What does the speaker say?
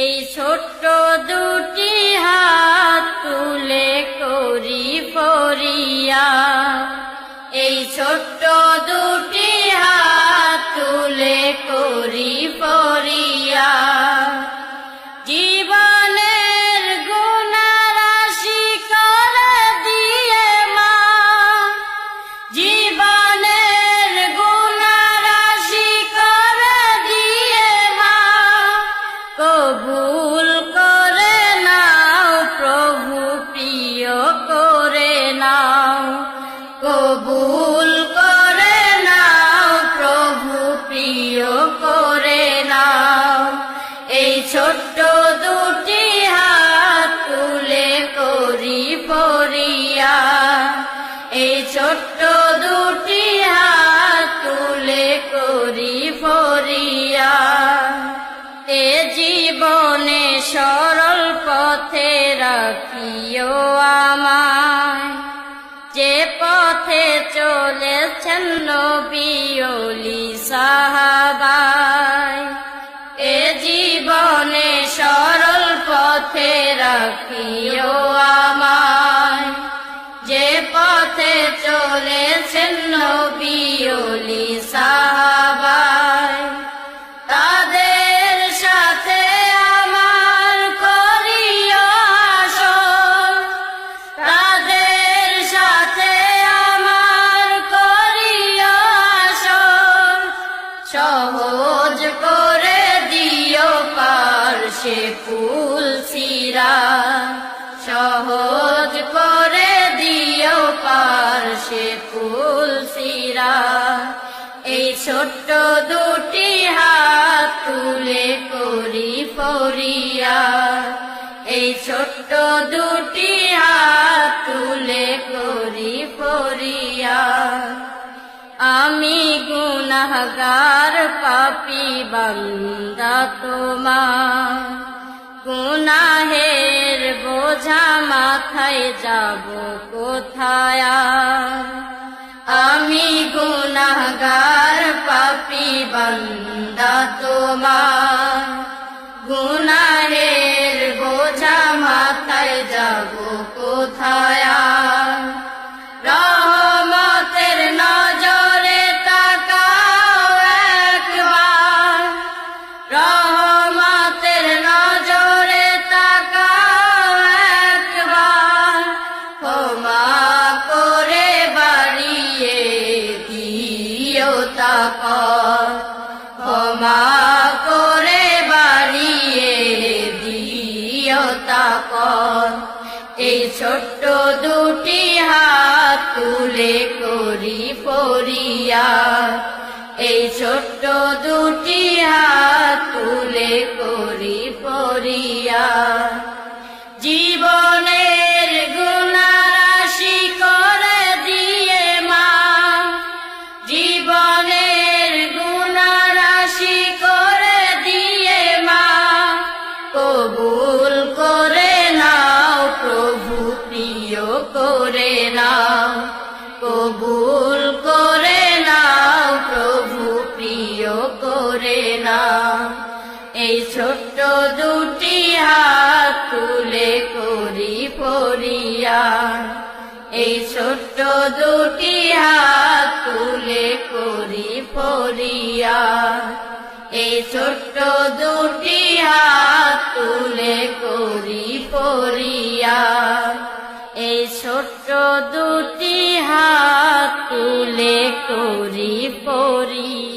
এই ছোট্ট দুটি হাত তুলে করি ফরিয়া, এই ছোট্ট দুটি হাত তুলে করি ফরিয়া। জীবনের গুনাহ রাশি করে দিয়ে মা, জীবনের গুনাহ রাশি করে দিয়ে মা, কবুল করে নাও প্রভু প্রিয় করে নাও, কবুল করে নাও প্রভু প্রিয় করে নাও। এই ছোট্ট দুটি হাত তুলে করি ফরিয়া, এই ছোট্ট দুটি হাত তুলে করি ফরিয়া। এ জীবনে সরল পথে রাখিও আমায়, যে পথে চলেছেন নবী ওলি সাহাবায়। এ জীবনে সরল পথে রাখিও আমায়, যে পথে চলেছেন নবী ওলি সাহাবায়। তাদের সাথে আমার করিও আসর, তাদের সাথে আমার করিও আসর। সহজ করে দিও পার সে ফুল সিরা, সহজ করে দিও পার সে ফুল সিরা। এই ছোট্ট দুটি হাত তুলে করি ফরিয়া, এই ছোট্ট দুটি হাত তুলে করি ফরিয়া। আমি গুনাহগার পাপী বান্দা তোমার, গুনাহের বোঝা মাথায় যাব কোথায় আর। আমি গুনাহগার পাপী বান্দা তোমার, গুনাহের বোঝা মাথায় যাব কোথায় আর। রহমতের নজরে তাকাও একবার, রহমতের নজরে তাকাও একবার। ক্ষমা করে বাড়িয়ে দিও তাকর, ক্ষমা করে বাড়িয়ে দিও তাকর। এই ছোট্ট দুটি হাত তুলে করি ফরিয়া, এই ছোট্ট দুটি হাত তুলে করি ফরিয়া। জীবনের গুনাহ রাশি করে দিয়ে মা, জীবনের গুনাহ রাশি করে দিয়ে মা, কবুল করে নাও প্রভু প্রিয় করে নাও, কবুল করে নাও প্রভু প্রিয় করে নাও। এই ছোট্ট দুটি হাত তুলে করি ফরিয়া, এই ছোট্ট দুটি হাত তুলে করি ফরিয়া, এই ছোট্ট দুটি হাত তুলে করি ফরিয়া, এই ছোট্ট দুটি হাত তুলে করি ফরিয়া।